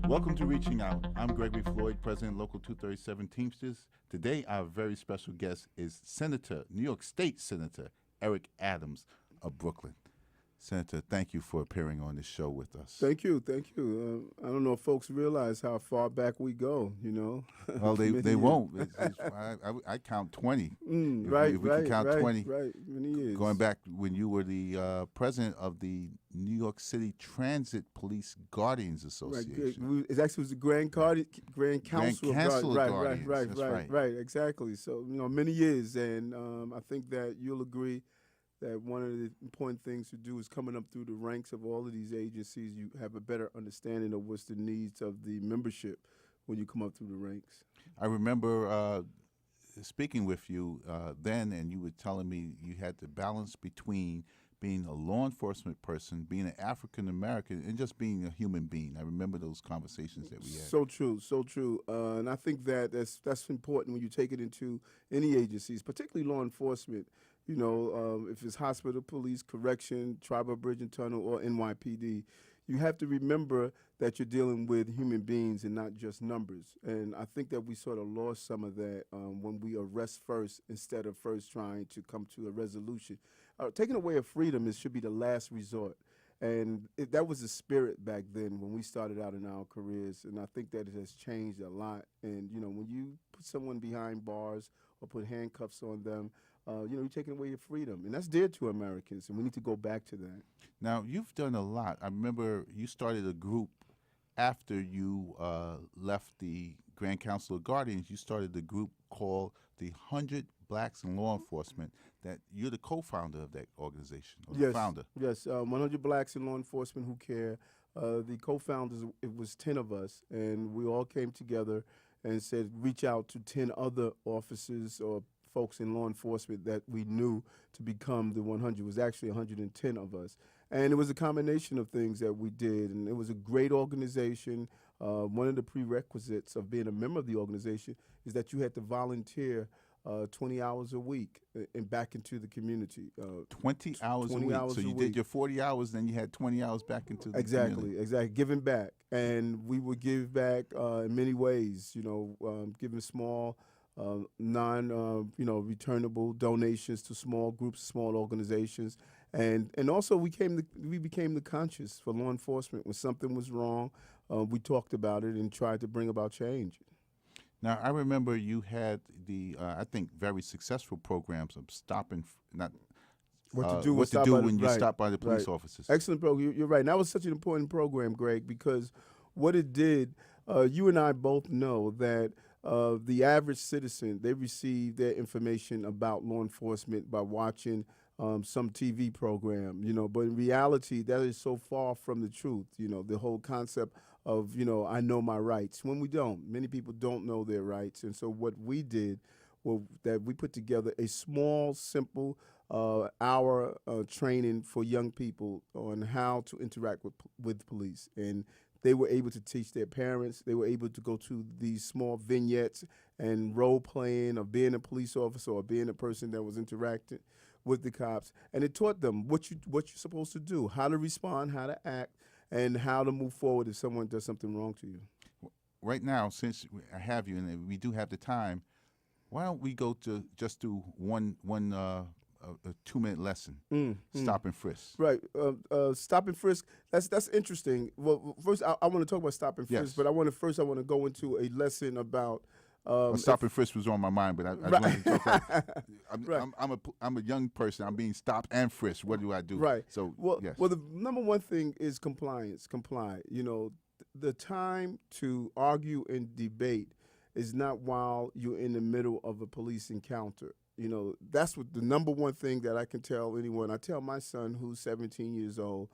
Welcome to Reaching Out. I'm Gregory Floyd, President Local 237 Teamsters. Today, our very special guest is New York State Senator Eric Adams of Brooklyn. Senator, thank you for appearing on this show with us. Thank you. I don't know if folks realize how far back we go, you know. Well, they won't. I count 20. If we can count 20. Right, many years. Going back when you were the president of the New York City Transit Police Guardians Association. It actually was the Grand Council of Guardians. Right, exactly. So, you know, many years, and I think that you'll agree that one of the important things to do is coming up through the ranks of all of these agencies, you have a better understanding of what's the needs of the membership when you come up through the ranks. I remember speaking with you then, and you were telling me you had to balance between being a law enforcement person, being an African-American, and just being a human being. I remember those conversations that we had. So true. And I think that that's important when you take it into any agencies, particularly law enforcement. You know, if it's hospital, police, correction, tribal bridge and tunnel, or NYPD, you have to remember that you're dealing with human beings and not just numbers. And I think that we sort of lost some of that when we arrest first instead of first trying to come to a resolution. Taking away a freedom, it should be the last resort. And that was the spirit back then when we started out in our careers. And I think that it has changed a lot. And, you know, when you put someone behind bars or put handcuffs on them, you know, you're taking away your freedom. And that's dear to Americans, and we need to go back to that. Now, you've done a lot. I remember you started a group after you left the Grand Council of Guardians. You started a group called the 100 Blacks in Law Enforcement, that you're the co-founder of that organization, or the founder. Yes, 100 Blacks in Law Enforcement Who Care. The co-founders, it was 10 of us, and we all came together and said, reach out to 10 other officers or folks in law enforcement that we knew to become the 100. It was actually 110 of us. And it was a combination of things that we did, and it was a great organization. One of the prerequisites of being a member of the organization is that you had to volunteer 20 hours a week and back into the community. 20 hours a week. So you did your 40 hours, then you had 20 hours back into the community. Exactly, giving back. And we would give back in many ways, you know, giving small returnable donations to small groups, small organizations, and also we became the conscience for law enforcement. When something was wrong, we talked about it and tried to bring about change. Now, I remember you had the I think very successful programs of what to do when you stop by the police officers. Excellent program. You're right. And that was such an important program, Greg, because what it did, you and I both know that the average citizen, they receive their information about law enforcement by watching some TV program, you know, but in reality, that is so far from the truth, you know, the whole concept of, you know, I know my rights, when we don't. Many people don't know their rights. And so what we did was that we put together a small, simple hour training for young people on how to interact with police. And they were able to teach their parents. They were able to go to these small vignettes and role playing of being a police officer or being a person that was interacting with the cops. And it taught them what you're supposed to do, how to respond, how to act, and how to move forward if someone does something wrong to you. Right now, since I have you and we do have the time, why don't we go to just do one a 2-minute lesson, stop and frisk. Right, stop and frisk. That's interesting. Well, first I want to talk about stop and frisk, but I want to go into a lesson about. Stop and frisk was on my mind, but I wanted to talk about. I'm a young person. I'm being stopped and frisked. What do I do? Right. So yes. Well, the number one thing is compliance. Comply. You know, the time to argue and debate is not while you're in the middle of a police encounter. You know, that's what the number one thing that I can tell anyone. I tell my son, who's 17 years old,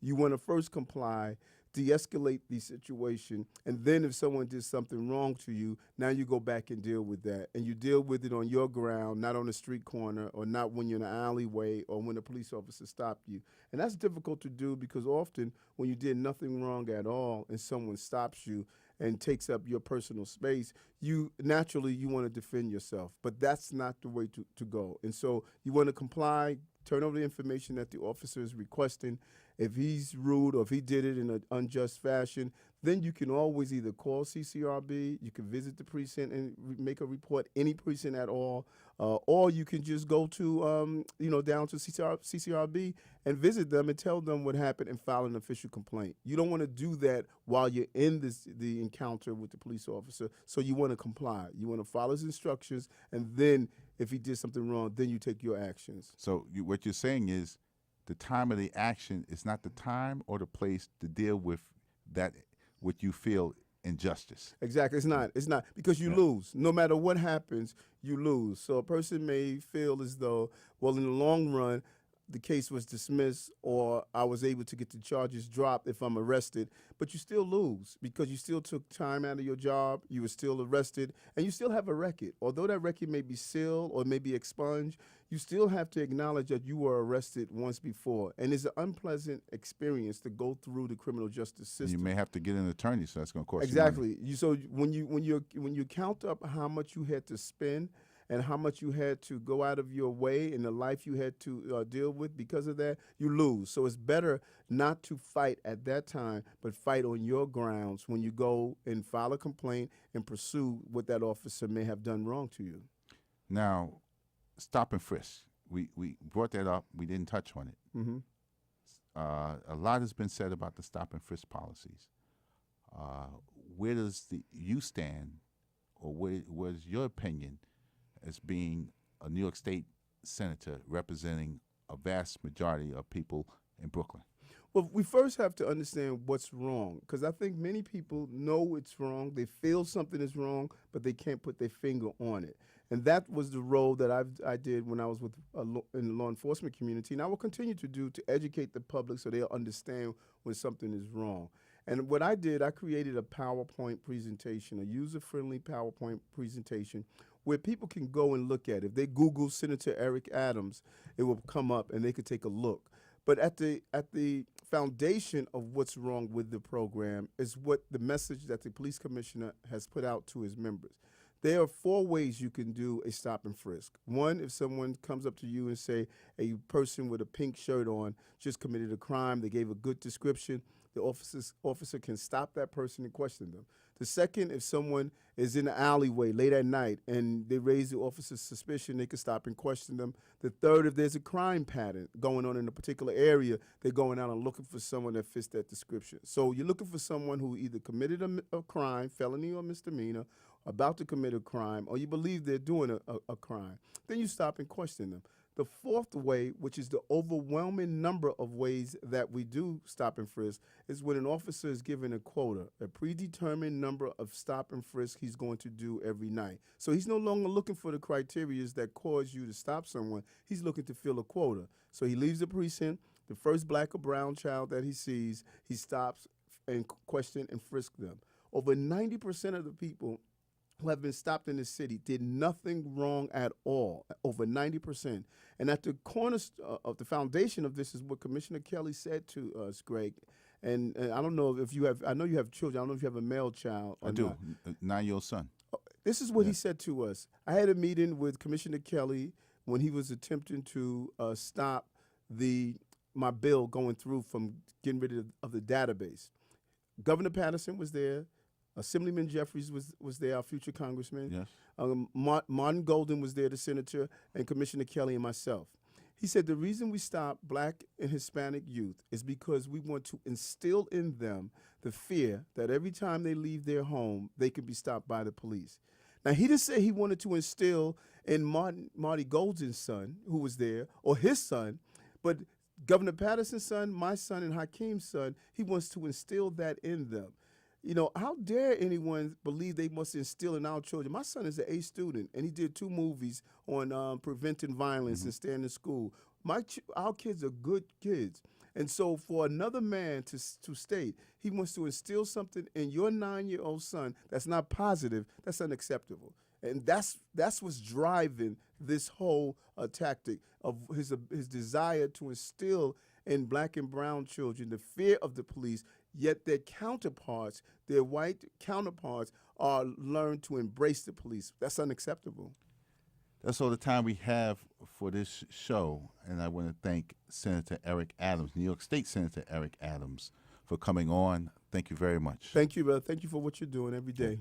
you want to first comply, de-escalate the situation, and then if someone did something wrong to you, now you go back and deal with that. And you deal with it on your ground, not on the street corner, or not when you're in an alleyway, or when a police officer stopped you. And that's difficult to do because often when you did nothing wrong at all and someone stops you, and takes up your personal space, you naturally want to defend yourself. But that's not the way to go. And so you want to comply, turn over the information that the officer is requesting. If he's rude or if he did it in an unjust fashion, then you can always either call CCRB, you can visit the precinct and make a report, any precinct at all, or you can just go to, down to CCRB and visit them and tell them what happened and file an official complaint. You don't want to do that while you're in the encounter with the police officer, so you want to comply. You want to follow his instructions, and then if he did something wrong, then you take your actions. So what you're saying is the time of the action is not the time or the place to deal with that, what you feel injustice. Exactly. It's not because you lose. No matter what happens, you lose. So a person may feel as though, well, in the long run, the case was dismissed or I was able to get the charges dropped if I'm arrested, but you still lose because you still took time out of your job, you were still arrested, and you still have a record. Although that record may be sealed or may be expunged, you still have to acknowledge that you were arrested once before. And it's an unpleasant experience to go through the criminal justice system. You may have to get an attorney, so that's going to cost exactly. you money. So when you count up how much you had to spend and how much you had to go out of your way and the life you had to deal with because of that, you lose. So it's better not to fight at that time, but fight on your grounds when you go and file a complaint and pursue what that officer may have done wrong to you. Now, stop and frisk. We brought that up. We didn't touch on it. Mm-hmm. A lot has been said about the stop and frisk policies. Where does you stand, or what is your opinion as being a New York State senator representing a vast majority of people in Brooklyn? Well, we first have to understand what's wrong, because I think many people know it's wrong. They feel something is wrong, but they can't put their finger on it. And that was the role that I did when I was in the law enforcement community, and I will continue to do to educate the public so they'll understand when something is wrong. And what I did, I created a PowerPoint presentation, a user-friendly PowerPoint presentation where people can go and look at it. If they Google Senator Eric Adams, it will come up and they could take a look. But at the foundation of what's wrong with the program is what the message that the police commissioner has put out to his members. There are 4 ways you can do a stop and frisk. One, if someone comes up to you and say a person with a pink shirt on just committed a crime, they gave a good description, the officer can stop that person and question them. The second, if someone is in the alleyway late at night and they raise the officer's suspicion, they can stop and question them. The third, if there's a crime pattern going on in a particular area, they're going out and looking for someone that fits that description. So you're looking for someone who either committed a crime, felony or misdemeanor, about to commit a crime, or you believe they're doing a crime. Then you stop and question them. The fourth way, which is the overwhelming number of ways that we do stop and frisk, is when an officer is given a quota, a predetermined number of stop and frisk he's going to do every night. So he's no longer looking for the criteria that cause you to stop someone. He's looking to fill a quota. So he leaves the precinct. The first black or brown child that he sees, he stops and question and frisk them. Over 90% of the people who have been stopped in the city did nothing wrong at all, over 90%. And at the corner of the foundation of this is what Commissioner Kelly said to us, Greg. And I don't know if you have, I know you have children. I don't know if you have a male child. I do, a 9-year-old son. This is what he said to us. I had a meeting with Commissioner Kelly when he was attempting to stop my bill going through from getting rid of the database. Governor Patterson was there. Assemblyman Jeffries was there, our future congressman. Yes. Martin Golden was there, the senator, and Commissioner Kelly and myself. He said the reason we stop black and Hispanic youth is because we want to instill in them the fear that every time they leave their home, they could be stopped by the police. Now, he didn't say he wanted to instill in Marty Golden's son, who was there, or his son, but Governor Patterson's son, my son, and Hakeem's son, he wants to instill that in them. You know, how dare anyone believe they must instill in our children? My son is an A student, and he did 2 movies on preventing violence and staying in school. Our kids are good kids. And so for another man to state he wants to instill something in your 9-year-old son that's not positive, that's unacceptable. And that's what's driving this whole tactic of his desire to instill in black and brown children the fear of the police. yet their counterparts, their white counterparts, are learned to embrace the police. That's unacceptable. That's all the time we have for this show, and I want to thank Senator Eric Adams, New York State Senator Eric Adams, for coming on. Thank you very much. Thank you, brother. Thank you for what you're doing every day.